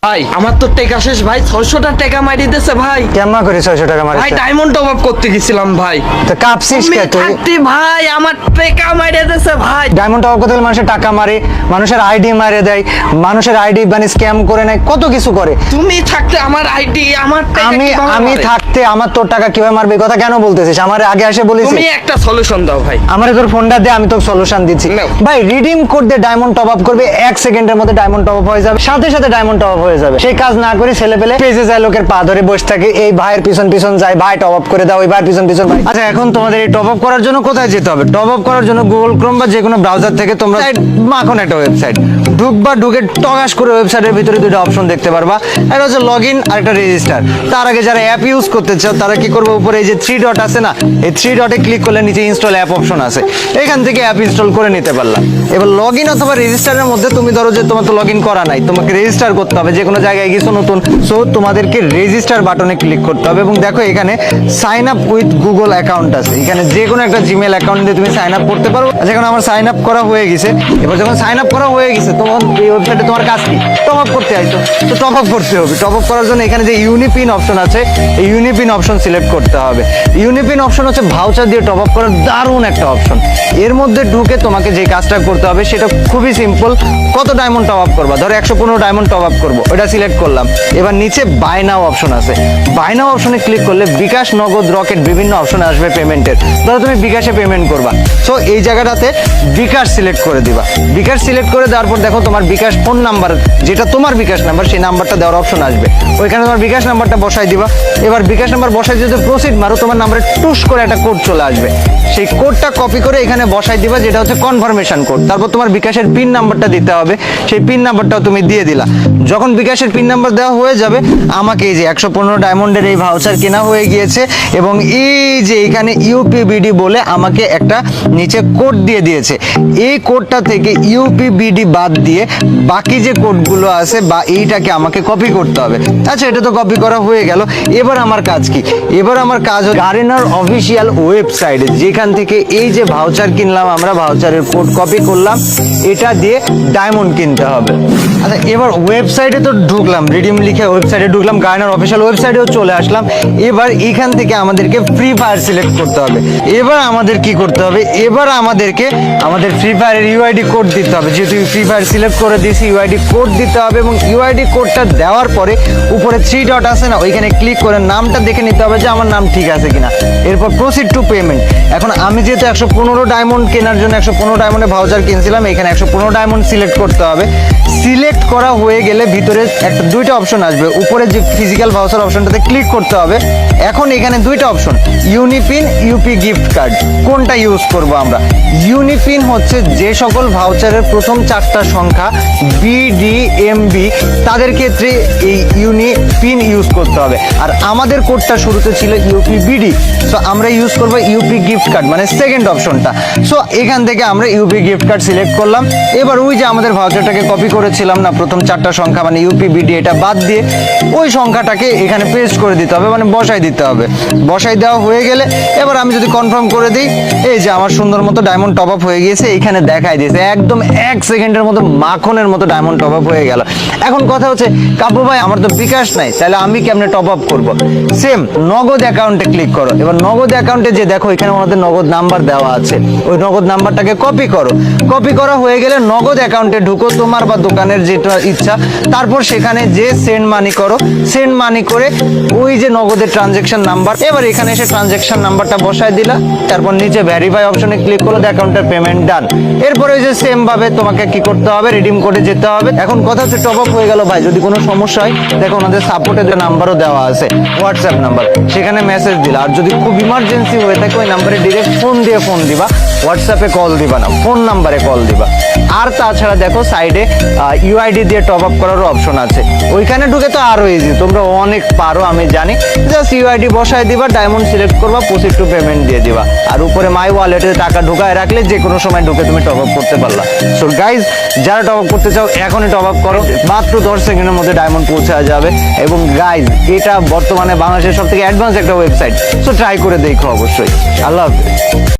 ভাই আমার তো টাকা শেষ ভাই, 600টা টাকা মারি দিতেছে ভাই। কেমন করে 600 টাকা মারিস? ভাই ডায়মন্ড টপ আপ করতে গেছিলাম ভাই। তো কাঁপছিস কে তুই? থাকতে ভাই আমার টাকা মারি দিতেছে ভাই। ডায়মন্ড টপ আপ করতে গেলে মানুষের টাকা মারে, মানুষের আইডি মারে দেয়, মানুষের আইডি মানে স্ক্যাম করে নেয়, কত কিছু করে। তুমি থাকতে আমার আইডি আমার টাকা আমি কিভাবে আমি মারে? থাকতে আমার তোর টাকা কিভাবে মারবে, এই কথা কেন বলতেছিস? আমার আগে এসে বলিস তুমি একটা সলিউশন দাও ভাই। আমার তোর ফোনটা দে, আমি তোকে সলিউশন দিচ্ছি। নাও। ভাই রিডিম কোড দিয়ে ডায়মন্ড টপ আপ করবে, 1 সেকেন্ডের মধ্যে ডায়মন্ড টপ আপ হয়ে যাবে, সাথে সাথে ডায়মন্ড টপ আপ হয়ে যাবে। সেই কাজ না করে ছেলে পেলে পেজে যায়, লোকের পা ধরে বসে থাকে, এই ভাইয়ের পিছন পিছন যায়, ভাই টপ আপ করে দাও, ওই ভাইয়ের পিছন পিছন ভাই। আচ্ছা এখন তোমাদের এই টপ আপ করার জন্য কোথায় যেতে হবে? টপ আপ করার জন্য গুগল ক্রোম বা যে কোনো ব্রাউজার থেকে তোমরা মাখন একটা ওয়েবসাইট ঢুকবা, ঢুকে টগাস করে ওয়েবসাইটের ভিতরে দুটো অপশন দেখতে পারবা। একটা হচ্ছে লগ ইন আর একটা রেজিস্টার। তার আগে যারা অ্যাপ ইউজ করতে চাও তারা কি করবে, উপরে এই যে 3 ডট আছে না, এই 3 ডটে ক্লিক করলে নিচে ইনস্টল অ্যাপ অপশন আছে, এখান থেকে অ্যাপ ইনস্টল করে নিতে পারলাম। এবার লগ ইন অথবা রেজিস্টারের মধ্যে তুমি ধরো যে তোমার তো লগ ইন করা নাই, তোমাকে রেজিস্টার করতে হবে, যে কোনো জায়গায় গেছো নতুন, সো তোমাদেরকে রেজিস্টার বাটনে ক্লিক করতে হবে এবং দেখো এখানে sign up with Google account আছে, এখানে যে কোনো একটা জিমেল অ্যাকাউন্ট দিয়ে তুমি সাইন আপ করতে পারো। আচ্ছা এখন আমার সাইন আপ করা হয়ে গেছে। এবার যখন সাইন আপ করা হয়ে গেছে তখন এই ওয়েবসাইটে তোমার কাজ কি? টপ আপ করতে আইছো, তো টপ আপ করতে হবে। টপ আপ করার জন্য এখানে যে ইউনিপিন অপশন আছে, এই ইউনিপিন অপশন সিলেক্ট করতে হবে। ইউনিপিন অপশন হচ্ছে ভাউচার দিয়ে টপ আপ করার দারুণ একটা অপশন। এর মধ্যে ঢুকে তোমাকে যে কাজটা করতে হবে সেটা খুবই সিম্পল। কত ডায়মন্ড টপ আপ করবা? ধরো 115 ডায়মন্ড টপ আপ করবো, ওটা সিলেক্ট করলাম। এবার নিচে বাই নাও অপশন আছে, বাই নাও অপশনে ক্লিক করলে বিকাশ, নগদ, রকেট বিভিন্ন অপশন আসবে পেমেন্টের। ধরো তুমি বিকাশে পেমেন্ট করবা, সো এই জায়গাটাতে বিকাশ সিলেক্ট করে দিবা। বিকাশ সিলেক্ট করে দেওয়ার পর দেখো তোমার বিকাশ ফোন নাম্বার, যেটা তোমার বিকাশ নাম্বার, সেই নাম্বারটা দেওয়ার অপশন আসবে, ওইখানে তোমার বিকাশ নাম্বারটা বসাই দিবা। এবার বিকাশ নাম্বার বসাই যদি প্রসিড মারো, তোমার নাম্বারে টুস করে একটা কোড চলে আসবে, সেই কোডটা কপি করে এখানে বসাই দিবা, যেটা হচ্ছে কনফার্মেশন কোড। তারপর তোমার বিকাশের পিন নাম্বারটা দিতে হবে, সেই পিন নাম্বারটাও তুমি দিয়ে দিলা। যখন বিকাশের পিন নাম্বার দেওয়া হয়ে যাবে, আমাকে এই যে 115 ডায়মন্ডের এই ভাউচার কেনা হয়ে গিয়েছে এবং এই যে এখানে ইউপিবিডি বলে আমাকে একটা নিচে কোড দিয়ে দিয়েছে। এই কোডটা থেকে ইউপিবিডি বাদ দিয়ে বাকি যে কোডগুলো আছে বা এইটাকে আমাকে কপি করতে হবে। আচ্ছা এটা তো কপি করা হয়ে গেল, এবার আমার কাজ কি? এবার আমার কাজ হচ্ছে গার্ডেনার অফিসিয়াল ওয়েবসাইটে, যেখান থেকে এই যে ভাউচার কিনলাম আমরা, ভাউচারের কোড কপি করলাম, এটা দিয়ে ডায়মন্ড কিনতে হবে। আচ্ছা এবার ওয়েবসাইটে তো ঢুকলাম, রিডিম লিখে ওয়েবসাইটে ঢুকলাম, গার্ডেনার অফিসিয়াল ওয়েবসাইটেও চলে আসলাম। এবার এখান থেকে আমাদেরকে ফ্রি ফায়ার সিলেক্ট করতে হবে। এবার আমাদের কি করতে হবে? এবার আমাদেরকে আমাদের ফ্রি ফায়ারের ইউআইডি কোড দিতে হবে। যেহেতু ফ্রি ফায়ার সিলেক্ট করে দিয়েছি, ইউআইডি কোড দিতে হবে এবং ইউআইডি কোডটা দেওয়ার পরে উপরে 3 ডট আছে না, ওইখানে ক্লিক করে নামটা দেখে নিতে হবে যে আমার নাম ঠিক আছে কিনা। এরপর প্রসিড টু পেমেন্ট। এখন আমি যেহেতু 115 ডায়মন্ড কেনার জন্য 115 ডায়মন্ডে ভাউচার কিনছিলাম, এখানে 115 ডায়মন্ড সিলেক্ট করতে হবে। সিলেক্ট করা হয়ে গেলে ভিতরে একটা দুইটা অপশন আসবে, উপরে যে ফিজিক্যাল ভাউচার অপশনটাতে ক্লিক করতে হবে। এখন এখানে দুইটা option, UniPin, UP gift card, কোনটা ইউজ করব আমরা? ইউনিপিন হচ্ছে যে সকল ভাউচারের প্রথম 4টা সংখ্যা বিডিএমবি, তাদের ক্ষেত্রে এই ইউনিপিন ইউজ করতে হবে। আর আমাদের কোডটা শুরুতে ছিল ইউপিবিডি, সো আমরা ইউজ করব ইউপি গিফট কার্ড, মানে সেকেন্ড অপশনটা। সো এখান থেকে আমরা ইউপি গিফট কার্ড সিলেক্ট করলাম। এবার ওই যে আমাদের ভাউচারটাকে কপি করেছিলাম না, প্রথম 4টা সংখ্যা মানে ইউপিবিডি, এটা বাদ দিয়ে ওই সংখ্যাটাকে এখানে পেস্ট করে দিতে হবে, মানে বসাই দিতে হবে। বসাই দেওয়া হয়ে গেলে এবার আমি যদি কনফার্ম করে দিই, এই যে আমার সুন্দর মতো ডায়মন্ড টপ আপ হয়ে গিয়েছে, এখানে দেখাই দিয়েছে একদম 1 সেকেন্ডের মতো মাখনের মতো ডায়মন্ড টপ আপ হয়ে গেল। এখন কথা হচ্ছে কাব্য ভাই আমার তো বিকাশ নাই, তাহলে আমি কেমনে টপ আপ করবো? সেম নগদ অ্যাকাউন্টে ক্লিক করো। এবার নগদ অ্যাকাউন্টে যে দেখো এখানে আমাদের নগদ নাম্বার দেওয়া আছে, ওই নগদ নাম্বারটাকে কপি করো। কপি করা হয়ে গেলে নগদ অ্যাকাউন্টে ঢুকো, তোমার বা দোকানের যেটা ইচ্ছা, তারপর সেখানে যে সেন্ড মানি করো, সেন্ড মানি করে ওই যে নগদের ট্রানজেকশন নাম্বার, এবার এখানে এসে ট্রানজেকশন নাম্বারটা বসায় দিলা, তারপর নিচে ভেরিফাই অপশনে ক্লিক করো, অ্যাকাউন্টের পেমেন্ট ডান। এরপরে ওই যে সেম ভাবে তোমাকে কি করতে হবে? রিডিম কোডে যেতে হবে। এখন কথা হচ্ছে টপ আপ হয়ে গেল ভাই, যদি কোনো সমস্যা হয় দেখো ওনাদের সাপোর্টের যে নাম্বারও দেওয়া আছে, হোয়াটসঅ্যাপ নাম্বার, সেখানে মেসেজ দিলা। আর যদি খুব ইমার্জেন্সি হয়ে থাকে ওই নাম্বারে ডিরেক্ট ফোন দিয়ে ফোন দিবা, হোয়াটসঅ্যাপে কল দিবা না, ফোন নাম্বারে কল দিবা। আর তাছাড়া দেখো সাইডে ইউআইডি দিয়ে টপ আপ করারও অপশন আছে, ওইখানে ঢুকে তো আরো ইজি, তোমরা অনেক পারো আমি জানি। জাস্ট ইউআইডি বসায় দিবা, ডায়মন্ড সিলেক্ট করবা, প্রসিড টু পেমেন্ট দিয়ে দিবা। আর উপরে মাই ওয়ালেটে টাকা ঢুকায় রাখলে যে কোনো সময় ঢুকে তুমি টপ আপ করতে পারলা। সো গাইজ যারা টপ আপ করতে চাও এখনই টপ আপ করো, মাত্র 10 সেকেন্ডের মধ্যে ডায়মন্ড পৌঁছে যাবে। এবং গাইজ এটা বর্তমানে বাংলাদেশের সবথেকে অ্যাডভান্স একটা ওয়েবসাইট, সো ট্রাই করে দেখো অবশ্যই। আল্লাহ হাফেজ।